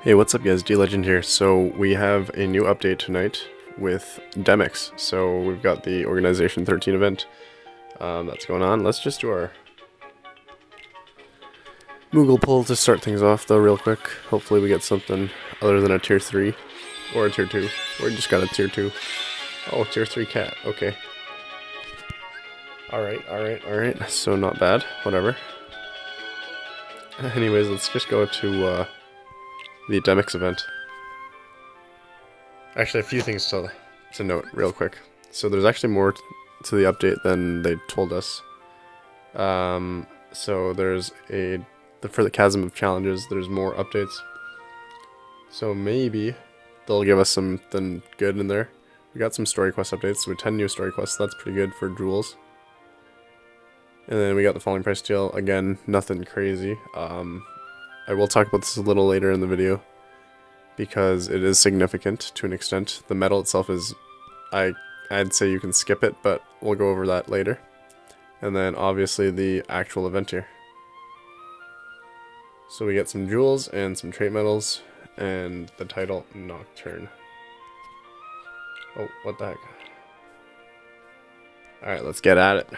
Hey, what's up guys, D-Legend here. So we have a new update tonight with Demyx. So we've got the Organization 13 event that's going on. Let's just do our Moogle pull to start things off though real quick. Hopefully we get something other than a tier 3 or a tier 2. We just got a tier 2. Oh, tier 3 cat, okay. Alright, so not bad, whatever. Anyways, let's just go to the Demyx event. Actually, a few things to note real quick. So there's actually more to the update than they told us. So there's for the Chasm of Challenges, there's more updates. So maybe they'll give us something good in there. We got some story quest updates with 10 new story quests. That's pretty good for jewels. And then we got the falling price deal. Again, nothing crazy. I will talk about this a little later in the video because it is significant to an extent. The medal itself is, I'd say you can skip it, but we'll go over that later. And then obviously the actual event here. So we get some jewels and some trait medals and the title Nocturne. Oh, what the heck. Alright, let's get at it.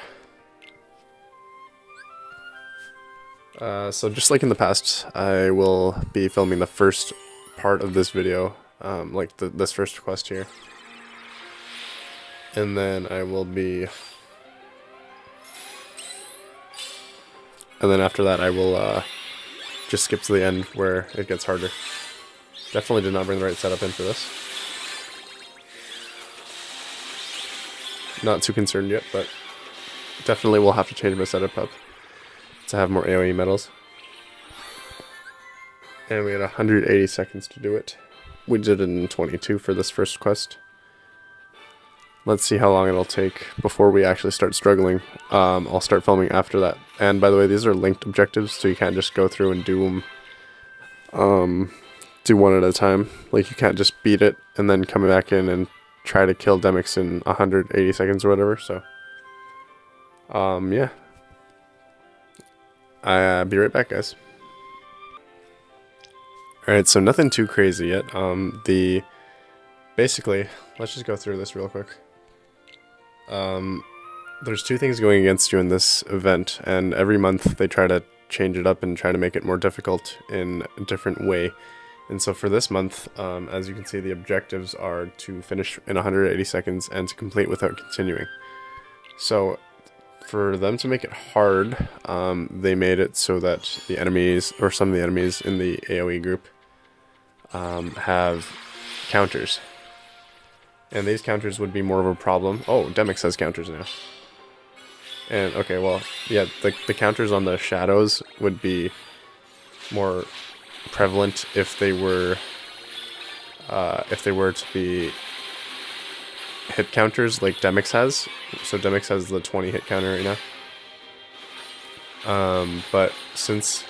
So just like in the past, I will be filming the first part of this video, like this first quest here. And then I will be... And then after that I will just skip to the end where it gets harder. Definitely did not bring the right setup in for this. Not too concerned yet, but definitely will have to change my setup up to have more AoE medals. And we had 180 seconds to do it. We did it in 22 for this first quest. Let's see how long it'll take before we actually start struggling. I'll start filming after that. And by the way, these are linked objectives, so you can't just go through and do them do one at a time. Like, you can't just beat it and then come back in and try to kill Demyx in 180 seconds or whatever, so yeah. I'll be right back, guys. Alright, so nothing too crazy yet. Basically, let's just go through this real quick. There's two things going against you in this event, and every month they try to change it up and try to make it more difficult in a different way. And so for this month, as you can see, the objectives are to finish in 180 seconds and to complete without continuing. So for them to make it hard, they made it so that the enemies, or some of the enemies in the AoE group, have counters. And these counters would be more of a problem. Oh, Demyx has counters now. And, okay, well, yeah, the counters on the shadows would be more prevalent if they were to be hit counters like Demyx has. So Demyx has the 20 hit counter right now. But since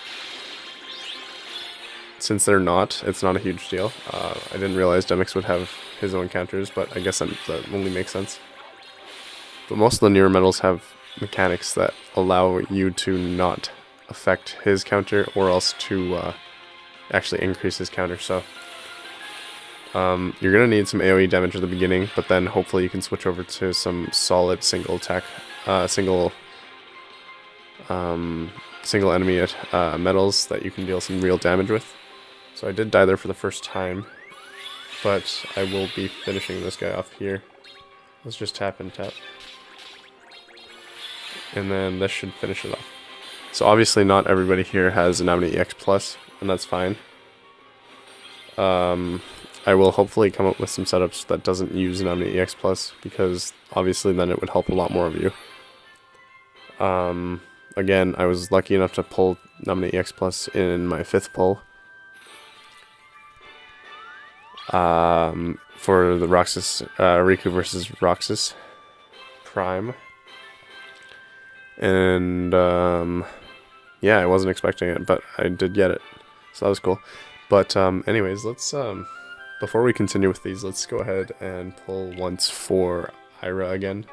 they're not, it's not a huge deal. I didn't realize Demyx would have his own counters, but I guess that only makes sense. But most of the newer medals have mechanics that allow you to not affect his counter, or else to actually increase his counter. So you're going to need some AoE damage at the beginning, but then hopefully you can switch over to some solid single attack, single enemy medals that you can deal some real damage with. So I did die there for the first time, but I will be finishing this guy off here. Let's just tap and tap. And then this should finish it off. So obviously not everybody here has a Namine EX Plus, and that's fine. I will hopefully come up with some setups that doesn't use Namine EX Plus, because obviously then it would help a lot more of you. Again, I was lucky enough to pull Namine EX Plus in my 5th pull. For the Roxas, Riku versus Roxas Prime. And, yeah, I wasn't expecting it, but I did get it. So that was cool. But, anyways, let's, before we continue with these, let's go ahead and pull once for IRA again.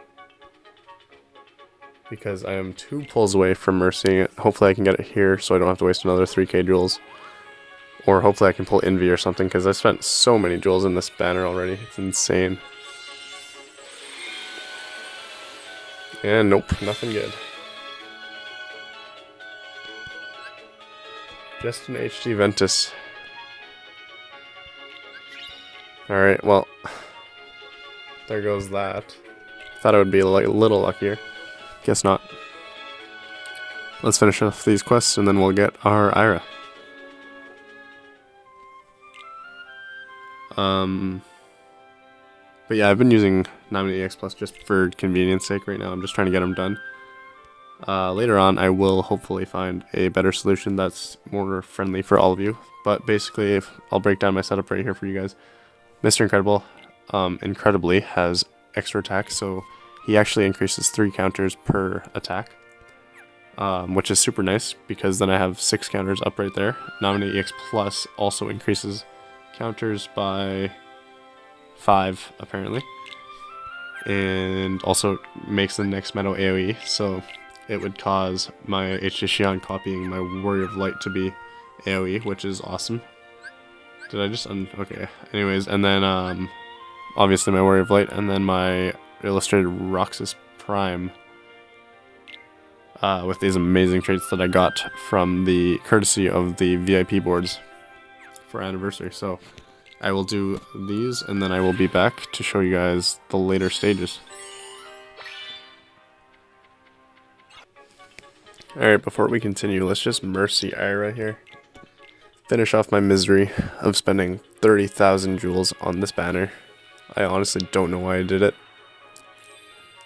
Because I am 2 pulls away from mercying it. Hopefully I can get it here so I don't have to waste another 3k jewels. Or hopefully I can pull Envy or something, because I spent so many jewels in this banner already. It's insane. And nope, nothing good. Just an HD Ventus. Alright, well, there goes that. Thought it would be a little luckier. Guess not. Let's finish off these quests and then we'll get our IRA. But yeah, I've been using Namine EX Plus just for convenience sake right now. I'm just trying to get them done. Later on, I will hopefully find a better solution that's more friendly for all of you. But basically, I'll break down my setup right here for you guys. Mr. Incredible, incredibly, has extra attack, so he actually increases 3 counters per attack. Which is super nice, because then I have 6 counters up right there. Namine EX Plus also increases counters by 5, apparently. And also makes the next metal AoE, so it would cause my HD Xion copying my Warrior of Light to be AoE, which is awesome. Did I just okay. Anyways, and then obviously my Warrior of Light, and then my Illustrated Roxas Prime with these amazing traits that I got from the courtesy of the VIP boards for anniversary. So I will do these, and then I will be back to show you guys the later stages. Alright, before we continue, let's just mercy IRA here. Finish off my misery of spending 30,000 jewels on this banner. I honestly don't know why I did it.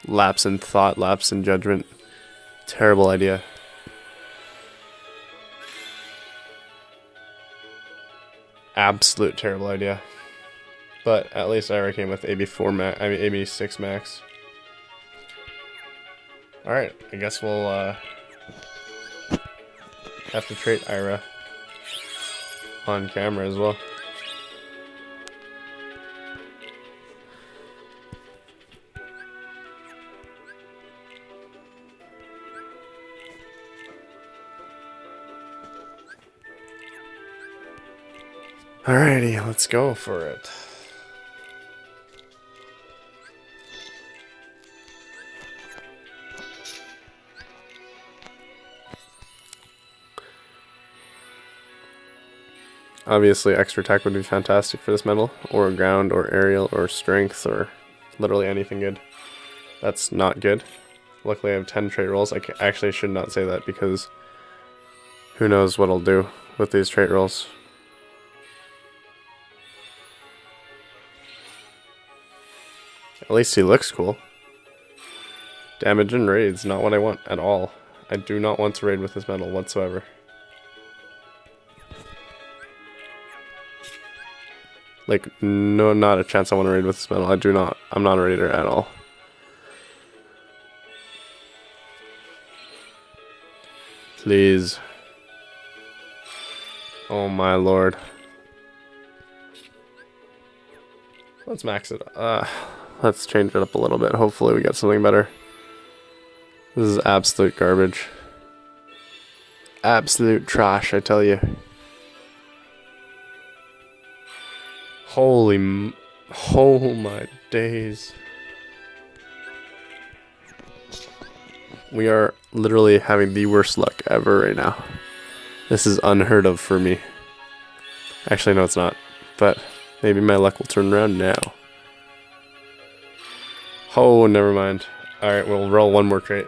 Lapse in thought, lapse in judgment. Terrible idea. Absolute terrible idea. But at least IRA came with AB4 max, I mean AB6 max. Alright, I guess we'll have to trait IRA on camera as well. Alrighty, let's go for it. Obviously, extra attack would be fantastic for this medal, or ground, or aerial, or strength, or literally anything good. That's not good. Luckily, I have 10 trait rolls. I actually should not say that, because who knows what I'll do with these trait rolls. At least he looks cool. Damage and raids, not what I want at all. I do not want to raid with this medal whatsoever. Like, no, not a chance I want to raid with this medal. I'm not a raider at all. Please. Oh my lord. Let's max it. Let's change it up a little bit. Hopefully we get something better. This is absolute garbage. Absolute trash, I tell you. Oh my days. We are literally having the worst luck ever right now. This is unheard of for me. Actually, no, it's not. But maybe my luck will turn around now. Oh, never mind. Alright, we'll roll one more trait.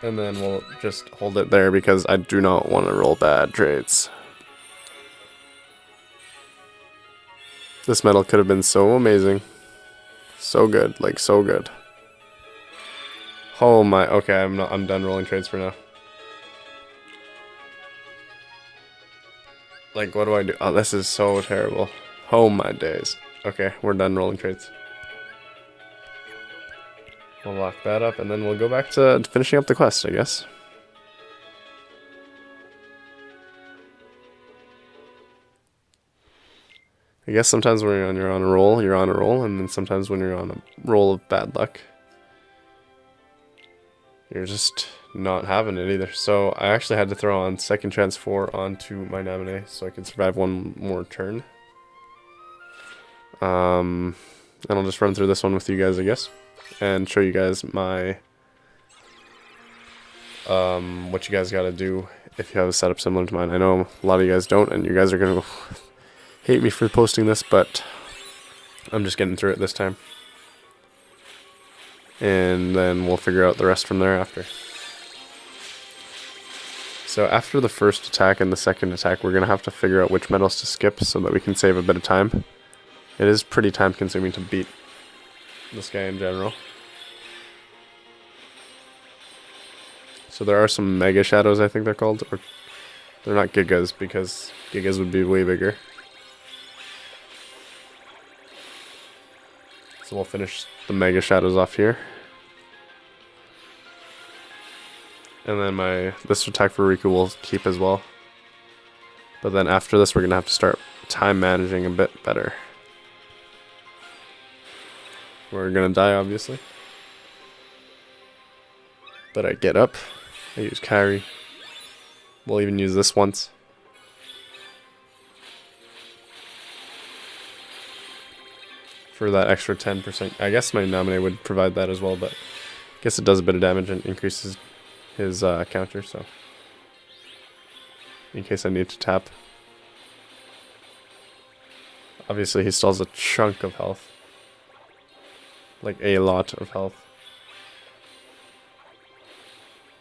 And then we'll just hold it there, because I do not want to roll bad traits. This medal could have been so amazing. So good, like so good. Oh my, okay, I'm done rolling traits for now. Like, what do I do? Oh, this is so terrible. Oh my days. Okay, we're done rolling traits. We'll lock that up, and then we'll go back to finishing up the quest, I guess. I guess sometimes when you're on a roll, and then sometimes when you're on a roll of bad luck, you're just not having it either. So I actually had to throw on second chance 4 onto my Namine so I could survive one more turn. And I'll just run through this one with you guys, I guess, and show you guys my what you guys gotta do if you have a setup similar to mine. I know a lot of you guys don't, and you guys are gonna hate me for posting this, but I'm just getting through it this time. And then we'll figure out the rest from there after. So after the first attack and the second attack, we're gonna have to figure out which metals to skip so that we can save a bit of time. It is pretty time consuming to beat this guy in general. So there are some Mega Shadows, I think they're called. Or they're not Gigas, because Gigas would be way bigger. So we'll finish the Mega Shadows off here. And then this attack for Riku will keep as well. But then after this, we're going to have to start time managing a bit better. We're going to die, obviously. But I get up. I use carry. We'll even use this once. For that extra 10%. I guess my Namine would provide that as well, but I guess it does a bit of damage and increases his counter, so in case I need to tap. Obviously he still has a chunk of health. Like a lot of health.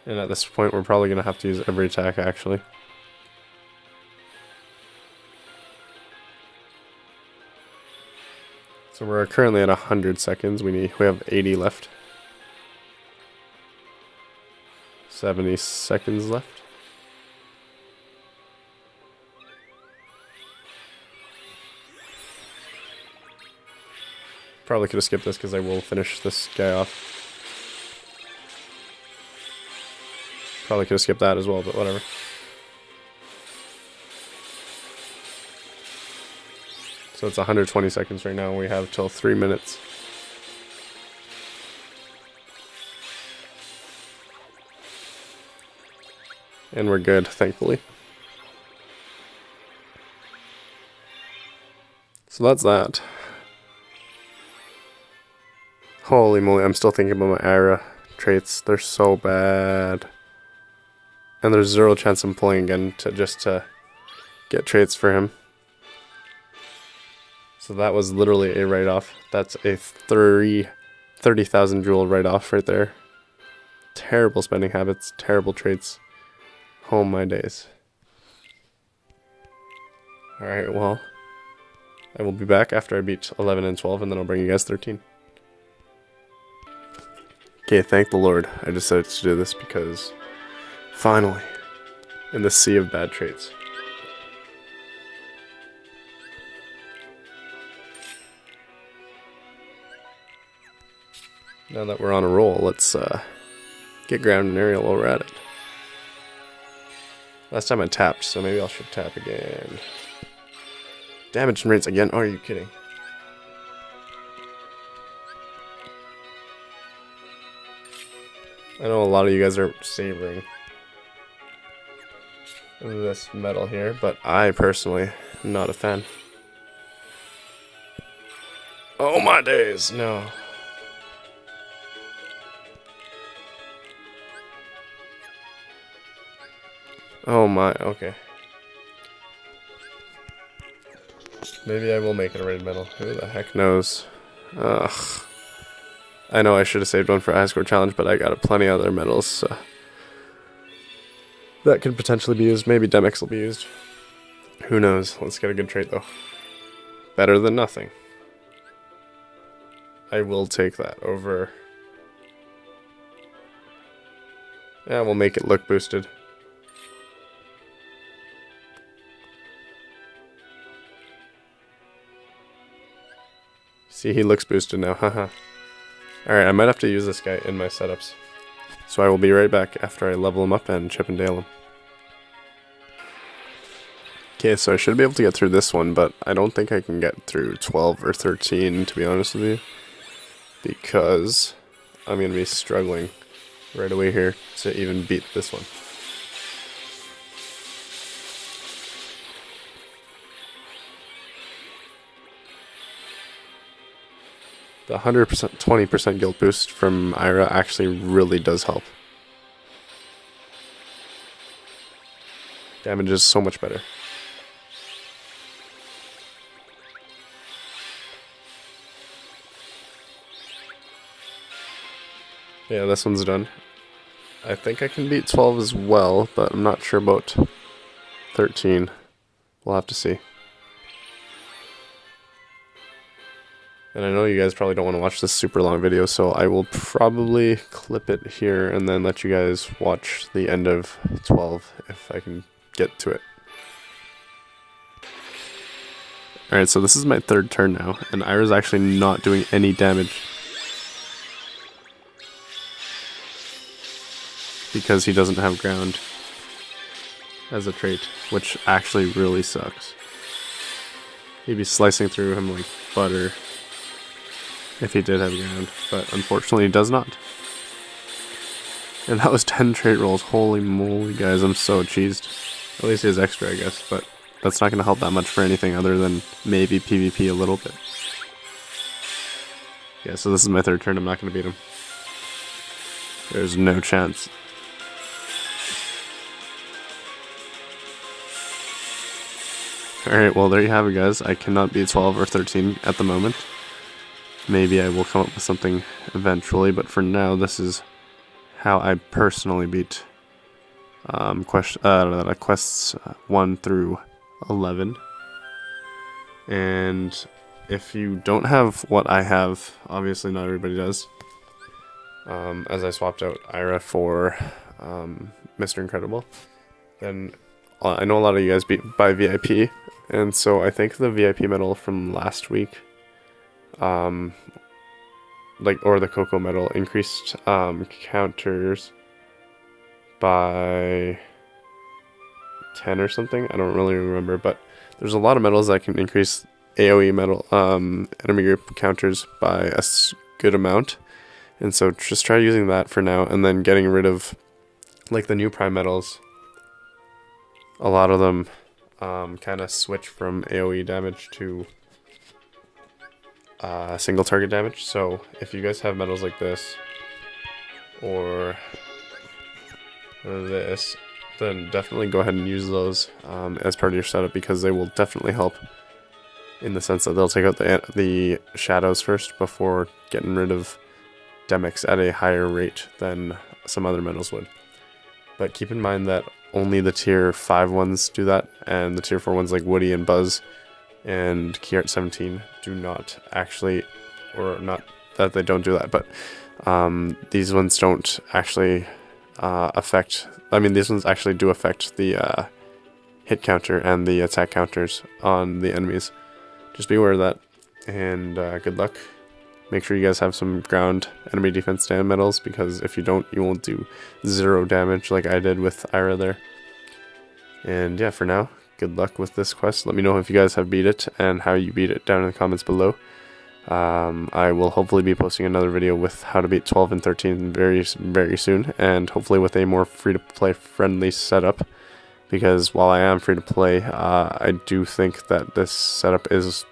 And at this point we're probably going to have to use every attack actually. So we're currently at 100 seconds. We have 80 left. 70 seconds left. Probably could have skipped this because I will finish this guy off. Probably could have skipped that as well, but whatever. So it's 120 seconds right now. We have till 3 minutes. And we're good, thankfully. So that's that. Holy moly, I'm still thinking about my IRA traits. They're so bad. And there's 0 chance I'm pulling again just to get traits for him. So that was literally a write-off. That's a 30,000 jewel write-off right there. Terrible spending habits, terrible traits. Oh my days. Alright, well, I will be back after I beat 11 and 12, and then I'll bring you guys 13. Okay, thank the Lord. I decided to do this because, finally, in the sea of bad traits. Now that we're on a roll, let's get ground and aerial while we're at it. Last time I tapped, so maybe I should tap again. Damage and rates again? Oh, are you kidding? I know a lot of you guys are savoring this metal here, but I personally am not a fan. Oh my days, no. Oh my, okay. Maybe I will make it a rated medal. Who the heck knows? Ugh. I know I should have saved one for high score challenge, but I got plenty of other medals, so that could potentially be used. Maybe Demyx will be used. Who knows? Let's get a good trait though. Better than nothing. I will take that over. Yeah, we'll make it look boosted. See, he looks boosted now, haha. Alright, I might have to use this guy in my setups. So I will be right back after I level him up and chip and dale him. Okay, so I should be able to get through this one, but I don't think I can get through 12 or 13, to be honest with you. Because I'm going to be struggling right away here to even beat this one. The 100%, 20% guild boost from IRA actually really does help. Damage is so much better. Yeah, this one's done. I think I can beat 12 as well, but I'm not sure about 13. We'll have to see. And I know you guys probably don't want to watch this super long video, so I will probably clip it here and then let you guys watch the end of 12 if I can get to it. Alright, so this is my third turn now, and Ira's actually not doing any damage. Because he doesn't have ground as a trait, which actually really sucks. He'd be slicing through him like butter if he did have ground, but unfortunately he does not. And that was 10 trait rolls. Holy moly, guys, I'm so cheesed. At least he has extra, I guess, but that's not going to help that much for anything other than maybe PvP a little bit. Yeah, so this is my third turn. I'm not going to beat him. There's no chance. Alright, well there you have it, guys. I cannot beat 12 or 13 at the moment. Maybe I will come up with something eventually, but for now, this is how I personally beat quests 1 through 11. And if you don't have what I have, obviously not everybody does, as I swapped out IRA for Mr. Incredible, then I know a lot of you guys beat by VIP, and so I think the VIP medal from last week, or the Cocoa medal, increased counters by 10 or something. I don't really remember, but there's a lot of medals that can increase AoE medal enemy group counters by a good amount, and so just try using that for now, and then getting rid of like the new prime medals. A lot of them kind of switch from AoE damage to single target damage. So if you guys have medals like this or this, then definitely go ahead and use those as part of your setup, because they will definitely help in the sense that they'll take out the shadows first before getting rid of Demyx at a higher rate than some other medals would. But keep in mind that only the tier 5 ones do that, and the tier 4 ones like Woody and Buzz and Keyart 17 do not actually, or not that they don't do that, but these ones don't actually affect, I mean these ones actually do affect the hit counter and the attack counters on the enemies. Just be aware of that, and good luck. Make sure you guys have some ground enemy defense stand medals, because if you don't, you won't do 0 damage like I did with IRA there. And yeah, for now, good luck with this quest. Let me know if you guys have beat it and how you beat it down in the comments below. I will hopefully be posting another video with how to beat 12 and 13 very, very soon, and hopefully with a more free-to-play friendly setup, because while I am free-to-play, I do think that this setup is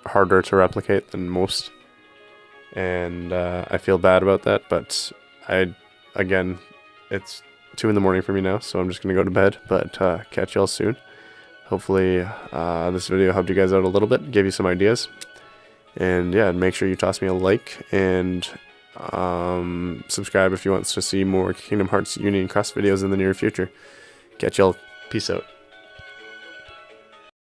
harder to replicate than most. And I feel bad about that, but again, it's 2 in the morning for me now, so I'm just gonna go to bed, but catch y'all soon. Hopefully this video helped you guys out a little bit, gave you some ideas, and yeah, make sure you toss me a like, and subscribe if you want to see more Kingdom Hearts Union Cross videos in the near future. Catch y'all, peace out.